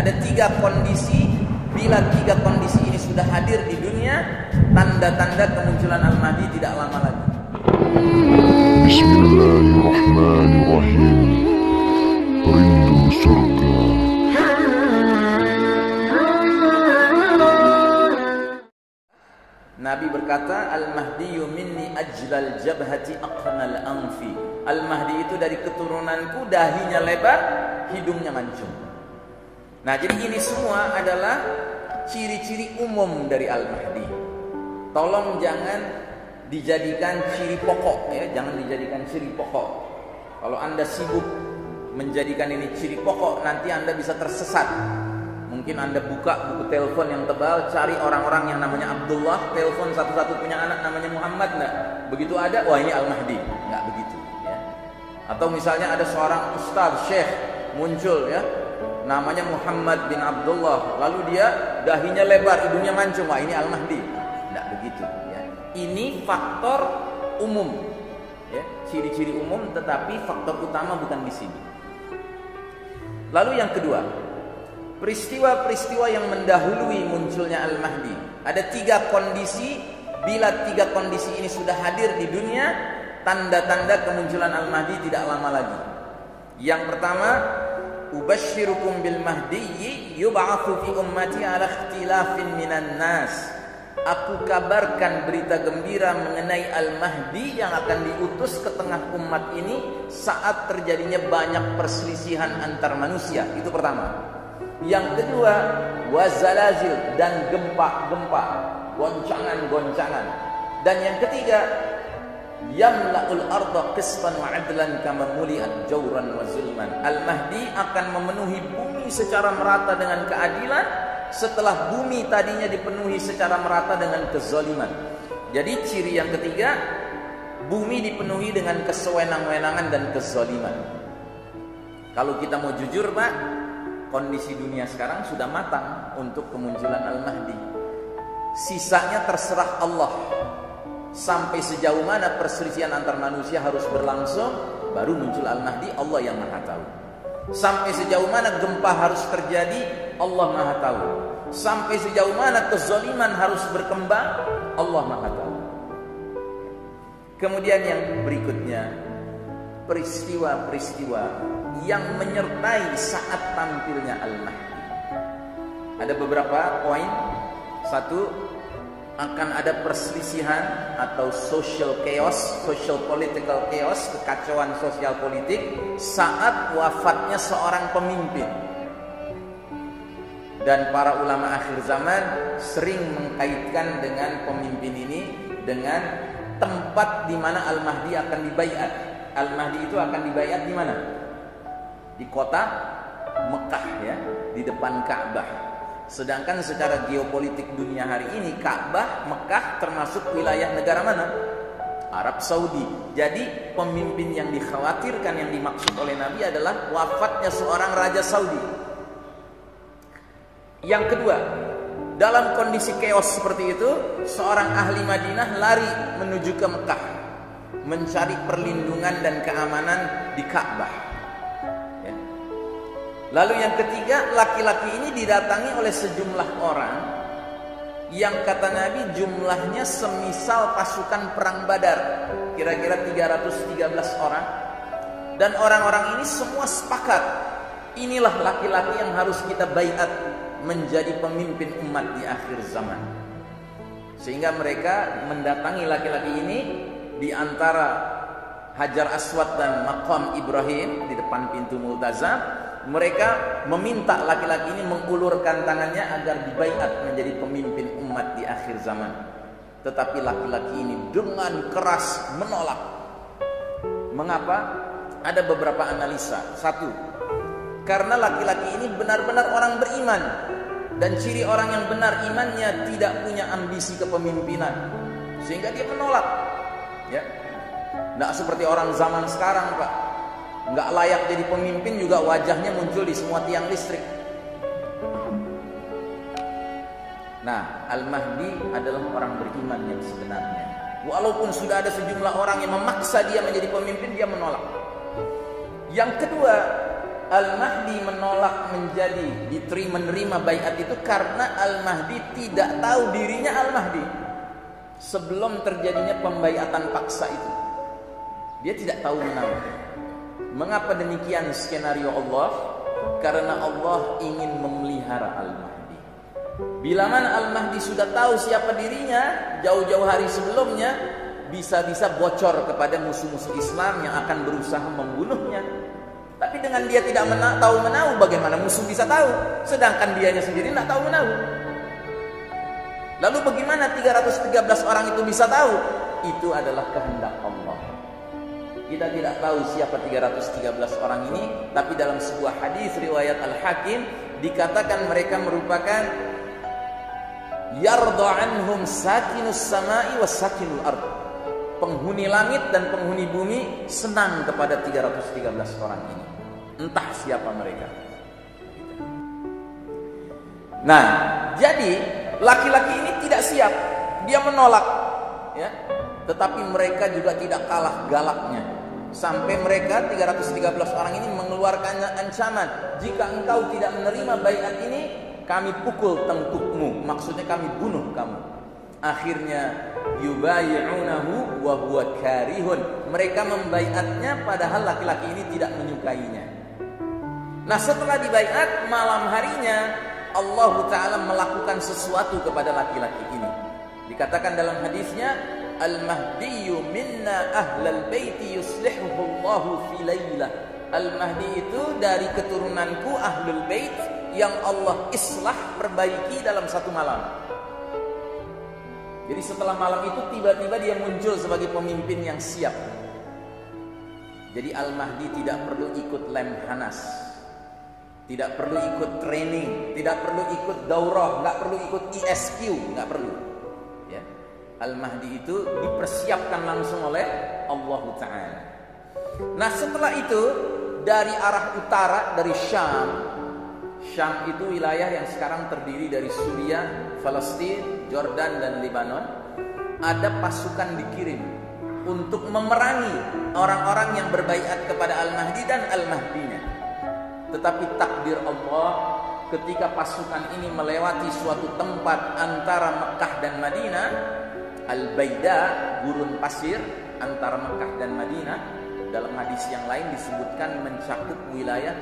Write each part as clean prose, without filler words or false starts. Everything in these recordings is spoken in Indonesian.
Ada 3 kondisi. Bila 3 kondisi ini sudah hadir di dunia, tanda-tanda kemunculan Al-Mahdi tidak lama lagi. Bismillahirrahmanirrahim. Rindu surga. Nabi berkata, Al-Mahdiyu minni ajlal jabhati aqnal anfi. Al-Mahdi itu dari keturunanku, dahinya lebar, hidungnya mancung. Nah, jadi ini semua adalah ciri-ciri umum dari Al-Mahdi. Tolong jangan dijadikan ciri pokok ya, jangan dijadikan ciri pokok. Kalau Anda sibuk menjadikan ini ciri pokok, nanti Anda bisa tersesat. Mungkin Anda buka buku telepon yang tebal, cari orang-orang yang namanya Abdullah, telepon satu-satu punya anak namanya Muhammad, enggak. Begitu ada, wah ini Al-Mahdi. Enggak begitu ya. Atau misalnya ada seorang ustaz, syekh muncul ya, namanya Muhammad bin Abdullah, lalu dia dahinya lebar, hidungnya mancung, wah ini Al-Mahdi. Tidak begitu ya. Ini faktor umum ya, ciri-ciri umum, tetapi faktor utama bukan di sini. Lalu yang kedua, peristiwa-peristiwa yang mendahului munculnya Al-Mahdi. Ada 3 kondisi. Bila 3 kondisi ini sudah hadir di dunia, tanda-tanda kemunculan Al-Mahdi tidak lama lagi. Yang pertama, ubashirukum bil mahdiyyi yub'atsu fi ummati ala ikhtilafin minan nas. Aku kabarkan berita gembira mengenai Al-Mahdi yang akan diutus ke tengah umat ini saat terjadinya banyak perselisihan antar manusia. Itu pertama. Yang kedua, wazalazil, dan gempa-gempa, goncangan-goncangan. Dan yang ketiga, yamla'ul arda qistan wa 'adlan kama muli'at jawran wa zulman. Al-Mahdi akan memenuhi bumi secara merata dengan keadilan setelah bumi tadinya dipenuhi secara merata dengan kezaliman. Jadi ciri yang ketiga, bumi dipenuhi dengan kesewenang-wenangan dan kezaliman. Kalau kita mau jujur, Pak, kondisi dunia sekarang sudah matang untuk kemunculan Al-Mahdi. Sisanya terserah Allah. Sampai sejauh mana perselisihan antar manusia harus berlangsung, baru muncul Al-Mahdi, Allah yang Maha tahu. Sampai sejauh mana gempa harus terjadi, Allah Maha tahu. Sampai sejauh mana kezaliman harus berkembang, Allah Maha tahu. Kemudian yang berikutnya, peristiwa-peristiwa yang menyertai saat tampilnya Al-Mahdi. Ada beberapa poin. Satu, akan ada perselisihan atau social chaos, social political chaos, kekacauan sosial politik saat wafatnya seorang pemimpin. Dan para ulama akhir zaman sering mengkaitkan dengan pemimpin ini dengan tempat di mana Al-Mahdi akan dibaiat. Al-Mahdi itu akan dibaiat di mana? Di kota Mekah ya, di depan Ka'bah. Sedangkan secara geopolitik dunia hari ini, Ka'bah, Mekah termasuk wilayah negara mana? Arab Saudi. Jadi pemimpin yang dikhawatirkan, yang dimaksud oleh Nabi adalah wafatnya seorang Raja Saudi. Yang kedua, dalam kondisi chaos seperti itu, seorang ahli Madinah lari menuju ke Mekah, mencari perlindungan dan keamanan di Ka'bah. Lalu yang ketiga, laki-laki ini didatangi oleh sejumlah orang yang kata Nabi jumlahnya semisal pasukan perang Badar, kira-kira 313 orang. Dan orang-orang ini semua sepakat, inilah laki-laki yang harus kita baiat menjadi pemimpin umat di akhir zaman. Sehingga mereka mendatangi laki-laki ini di antara Hajar Aswad dan Maqam Ibrahim di depan pintu Multazam. Mereka meminta laki-laki ini mengulurkan tangannya agar dibaiat menjadi pemimpin umat di akhir zaman. Tetapi laki-laki ini dengan keras menolak. Mengapa? Ada beberapa analisa. Satu, karena laki-laki ini benar-benar orang beriman, dan ciri orang yang benar imannya tidak punya ambisi kepemimpinan, sehingga dia menolak. Ya, nggak seperti orang zaman sekarang, Pak. Nggak layak jadi pemimpin juga wajahnya muncul di semua tiang listrik. Nah, Al-Mahdi adalah orang beriman yang sebenarnya. Walaupun sudah ada sejumlah orang yang memaksa dia menjadi pemimpin, dia menolak. Yang kedua, Al-Mahdi menolak menerima baiat itu karena Al-Mahdi tidak tahu dirinya Al-Mahdi sebelum terjadinya pembaiatan paksa itu. Dia tidak tahu menahu. Mengapa demikian skenario Allah? Karena Allah ingin memelihara Al-Mahdi. Bila mana Al-Mahdi sudah tahu siapa dirinya jauh-jauh hari sebelumnya, bisa-bisa bocor kepada musuh-musuh Islam yang akan berusaha membunuhnya. Tapi dengan dia tidak tahu menahu, bagaimana musuh bisa tahu? Sedangkan dianya sendiri tidak tahu menahu. Lalu bagaimana 313 orang itu bisa tahu? Itu adalah kehendak Allah. Kita tidak tahu siapa 313 orang ini, tapi dalam sebuah hadis riwayat Al-Hakim dikatakan mereka merupakan yarda anhum sakinus samai was sakinul ard. Penghuni langit dan penghuni bumi senang kepada 313 orang ini. Entah siapa mereka. Nah, jadi laki-laki ini tidak siap. Dia menolak, ya. Tetapi mereka juga tidak kalah galaknya. Sampai mereka 313 orang ini mengeluarkan ancaman, jika engkau tidak menerima baiat ini, kami pukul tengkukmu. Maksudnya kami bunuh kamu. Akhirnya yubayi'unahu wa huwa karihun. Mereka membaiatnya padahal laki-laki ini tidak menyukainya. Nah, setelah dibaiat, malam harinya Allah Ta'ala melakukan sesuatu kepada laki-laki ini. Dikatakan dalam hadisnya, Al-Mahdiyu minna ahlal baiti yuslihuhu Allahu fi laylah. Al-Mahdi itu dari keturunanku ahlul bait yang Allah islah, perbaiki dalam satu malam. Jadi setelah malam itu tiba-tiba dia muncul sebagai pemimpin yang siap. Jadi Al-Mahdi tidak perlu ikut lemhanas, tidak perlu ikut training, tidak perlu ikut daurah, nggak perlu ikut ISQ, nggak perlu. Ya. Al-Mahdi itu dipersiapkan langsung oleh Allah Ta'ala. Nah, setelah itu dari arah utara, dari Syam itu wilayah yang sekarang terdiri dari Suriah, Palestina, Jordan dan Lebanon. Ada pasukan dikirim untuk memerangi orang-orang yang berbaiat kepada Al-Mahdi dan Al-Mahdinya. Tetapi takdir Allah, ketika pasukan ini melewati suatu tempat antara Mekah dan Madinah, Al-Baida, gurun pasir antara Mekah dan Madinah, dalam hadis yang lain disebutkan mencakup wilayah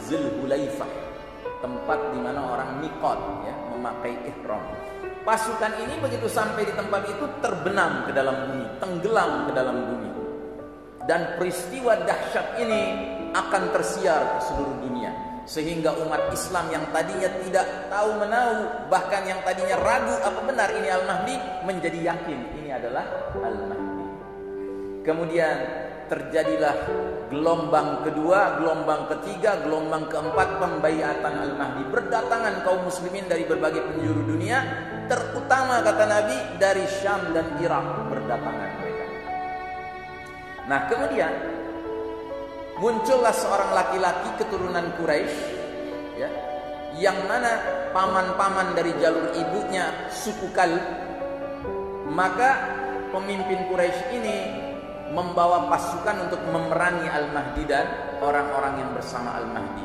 Zulhulaifah, tempat di mana orang miqat, ya, memakai ihram. Pasukan ini begitu sampai di tempat itu terbenam ke dalam bumi, tenggelam ke dalam bumi. Dan peristiwa dahsyat ini akan tersiar ke seluruh dunia, sehingga umat Islam yang tadinya tidak tahu menahu, bahkan yang tadinya ragu apa benar ini Al-Mahdi, menjadi yakin ini adalah Al-Mahdi. Kemudian terjadilah gelombang kedua, gelombang ketiga, gelombang keempat pembaiatan Al-Mahdi. Berdatangan kaum muslimin dari berbagai penjuru dunia, terutama kata Nabi dari Syam dan Irak berdatangan mereka. Nah, kemudian muncullah seorang laki-laki keturunan Quraisy, ya, yang mana paman-paman dari jalur ibunya suku Kalb. Maka pemimpin Quraisy ini membawa pasukan untuk memerangi Al-Mahdi dan orang-orang yang bersama Al-Mahdi.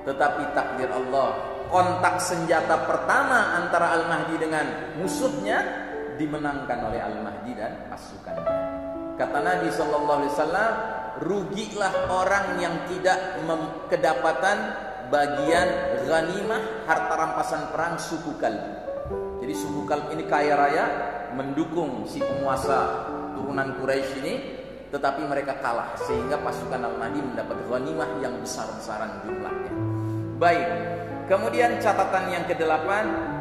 Tetapi takdir Allah, kontak senjata pertama antara Al-Mahdi dengan musuhnya dimenangkan oleh Al-Mahdi dan pasukannya. Kata Nabi SAW, rugilah orang yang tidak kedapatan bagian ghanimah, harta rampasan perang suku Kalb. Jadi suku Kalb ini kaya raya, mendukung si penguasa turunan Quraisy ini, tetapi mereka kalah sehingga pasukan Al-Mahdi mendapat ghanimah yang besar-besaran jumlahnya. Baik, kemudian catatan yang ke-8,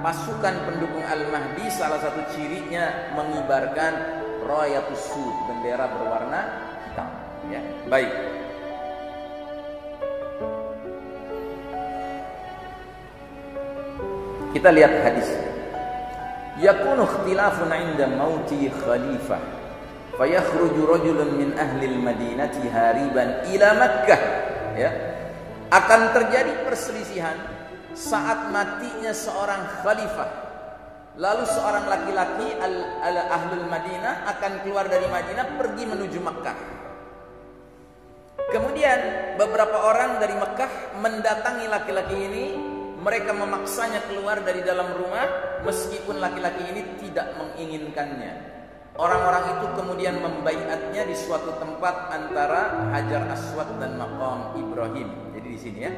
pasukan pendukung Al-Mahdi salah satu cirinya mengibarkan rayatus sud, bendera berwarna hitam, ya. Baik. Kita lihat hadis. Yakunu ikhtilafun 'inda mauti khalifah fayakhruju rajulun min ahli al-madinati hariban ila Makkah, ya. Akan terjadi perselisihan saat matinya seorang khalifah, lalu seorang laki-laki ahlul Madinah akan keluar dari Madinah pergi menuju Makkah. Kemudian beberapa orang dari Mekah mendatangi laki-laki ini. Mereka memaksanya keluar dari dalam rumah meskipun laki-laki ini tidak menginginkannya. Orang-orang itu kemudian membaiatnya di suatu tempat antara Hajar Aswad dan Maqam Ibrahim. Jadi di sini ya,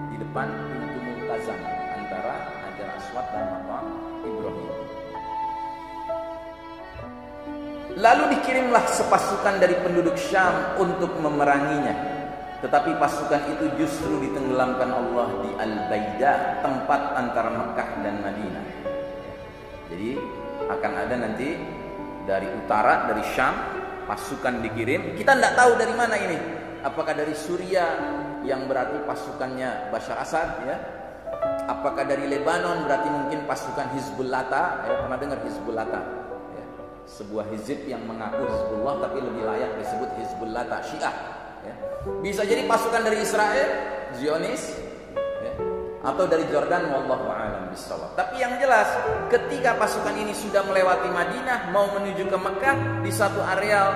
di depan pintu Multazam antara Hajar Aswad dan Maqam Ibrahim. Lalu dikirimlah sepasukan dari penduduk Syam untuk memeranginya. Tetapi pasukan itu justru ditenggelamkan Allah di Al-Baida, tempat antara Mekah dan Madinah. Jadi akan ada nanti dari utara, dari Syam, pasukan dikirim. Kita tidak tahu dari mana ini. Apakah dari Suriah yang berarti pasukannya Bashar Assad, ya? Apakah dari Lebanon berarti mungkin pasukan Hizbullah? Ya, pernah dengar Hizbullah? Ya, sebuah hizib yang mengaku Hizbullah tapi lebih layak disebut Hizbullah Syiah. Ya. Bisa jadi pasukan dari Israel, Zionis, ya, atau dari Jordan, wallahu a'lam bishawab. Tapi yang jelas, ketika pasukan ini sudah melewati Madinah, mau menuju ke Mekah, di satu areal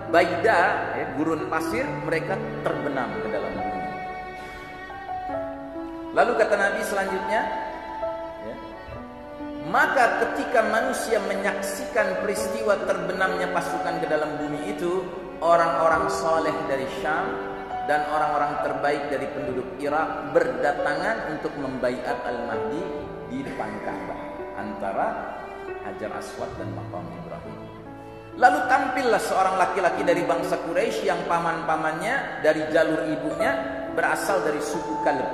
Baida, ya, gurun pasir, mereka terbenam ke dalam bumi. Lalu kata Nabi selanjutnya, ya, maka ketika manusia menyaksikan peristiwa terbenamnya pasukan ke dalam bumi itu, orang-orang soleh dari Syam dan orang-orang terbaik dari penduduk Irak berdatangan untuk membaiat Al-Mahdi di depan Ka'bah antara Hajar Aswad dan Maqam Ibrahim. Lalu tampillah seorang laki-laki dari bangsa Quraisy yang paman-pamannya dari jalur ibunya berasal dari suku Kalb.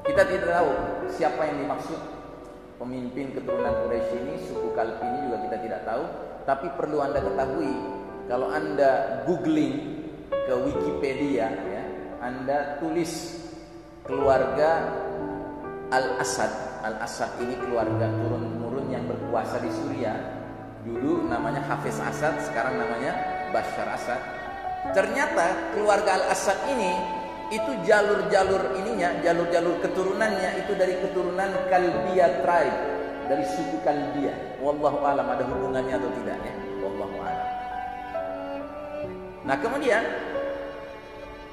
Kita tidak tahu siapa yang dimaksud pemimpin keturunan Quraisy ini, suku Kalb ini juga kita tidak tahu. Tapi perlu Anda ketahui, kalau Anda googling ke Wikipedia, ya, Anda tulis keluarga Al-Asad. Al-Asad ini keluarga turun-temurun yang berkuasa di Suriah. Dulu namanya Hafiz Asad, sekarang namanya Bashar Asad. Ternyata keluarga Al-Asad ini itu jalur-jalur ininya, jalur-jalur keturunannya itu dari keturunan Kalbiyah tribe, dari suku Kalbiyah. Wallahu alam, ada hubungannya atau tidak, ya? Wallahu alam. Nah kemudian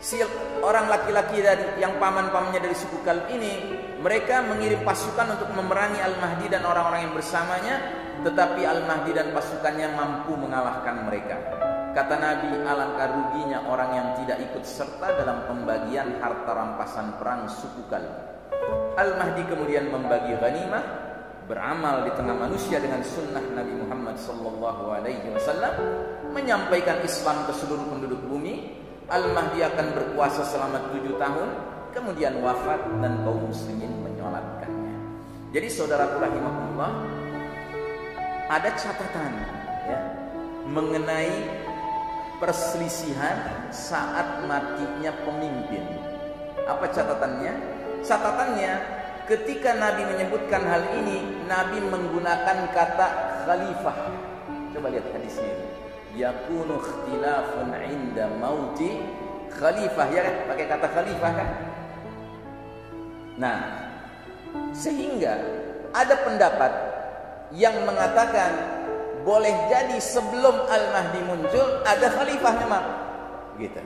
si orang laki-laki dari yang paman-pamannya dari suku Kalb ini, mereka mengirim pasukan untuk memerangi Al-Mahdi dan orang-orang yang bersamanya, tetapi Al-Mahdi dan pasukannya mampu mengalahkan mereka. Kata Nabi, alangkah ruginya orang yang tidak ikut serta dalam pembagian harta rampasan perang suku Kalb. Al-Mahdi kemudian membagi ghanimah, beramal di tengah manusia dengan sunnah Nabi Muhammad SAW, menyampaikan Islam ke seluruh penduduk bumi. Al-Mahdi akan berkuasa selama 7 tahun, kemudian wafat dan kaum muslimin menyolatkannya. Jadi saudaraku rahimahullah, ada catatan, ya, mengenai perselisihan saat matinya pemimpin. Apa catatannya? Catatannya, ketika Nabi menyebutkan hal ini, Nabi menggunakan kata khalifah. Coba lihat hadisnya. Yakunu ikhtilafun 'inda mauti khalifah, ya kan? Pakai kata khalifah kan? Nah, sehingga ada pendapat yang mengatakan boleh jadi sebelum Al-Mahdi muncul ada khalifah memang, gitu.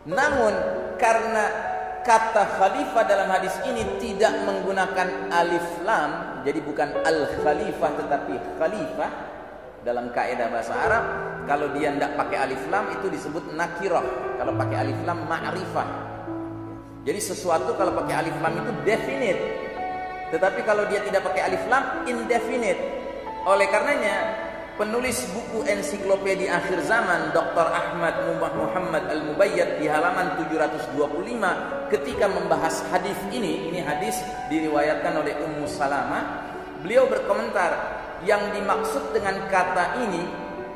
Namun karena kata khalifah dalam hadis ini tidak menggunakan alif lam, jadi bukan al-khalifah tetapi khalifah. Dalam kaidah bahasa Arab, kalau dia tidak pakai alif lam itu disebut nakirah. Kalau pakai alif lam ma'rifah. Jadi sesuatu kalau pakai alif lam itu definite. Tetapi kalau dia tidak pakai alif lam, indefinite. Oleh karenanya, penulis buku ensiklopedia akhir zaman Dr. Ahmad Muhammad Al-Mubayyad di halaman 725 ketika membahas hadis ini hadis diriwayatkan oleh Ummu Salamah, beliau berkomentar, yang dimaksud dengan kata ini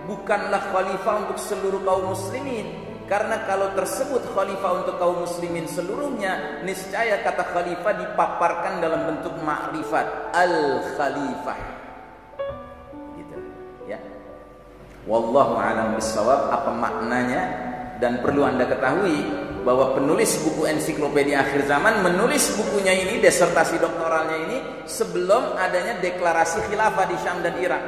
bukanlah khalifah untuk seluruh kaum muslimin, karena kalau tersebut khalifah untuk kaum muslimin seluruhnya, niscaya kata khalifah dipaparkan dalam bentuk ma'rifat, al-khalifah, gitu, ya. Wallahu a'lam bishawab apa maknanya. Dan perlu Anda ketahui bahwa penulis buku ensiklopedia akhir zaman menulis bukunya ini, disertasi doktoralnya ini, sebelum adanya deklarasi khilafah di Syam dan Irak,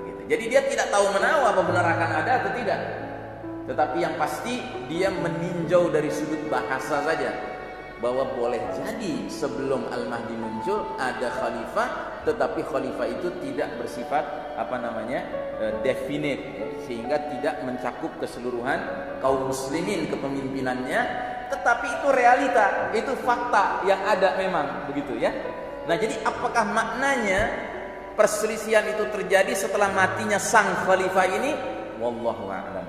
gitu. Jadi dia tidak tahu menahu apa benar akan ada atau tidak. Tetapi yang pasti dia meninjau dari sudut bahasa saja, bahwa boleh jadi sebelum Al-Mahdi muncul ada khalifah, tetapi khalifah itu tidak bersifat definite, sehingga tidak mencakup keseluruhan kaum muslimin kepemimpinannya, tetapi itu realita, itu fakta yang ada memang begitu ya. Nah, jadi apakah maknanya perselisihan itu terjadi setelah matinya sang khalifah ini? Wallahu a'lam.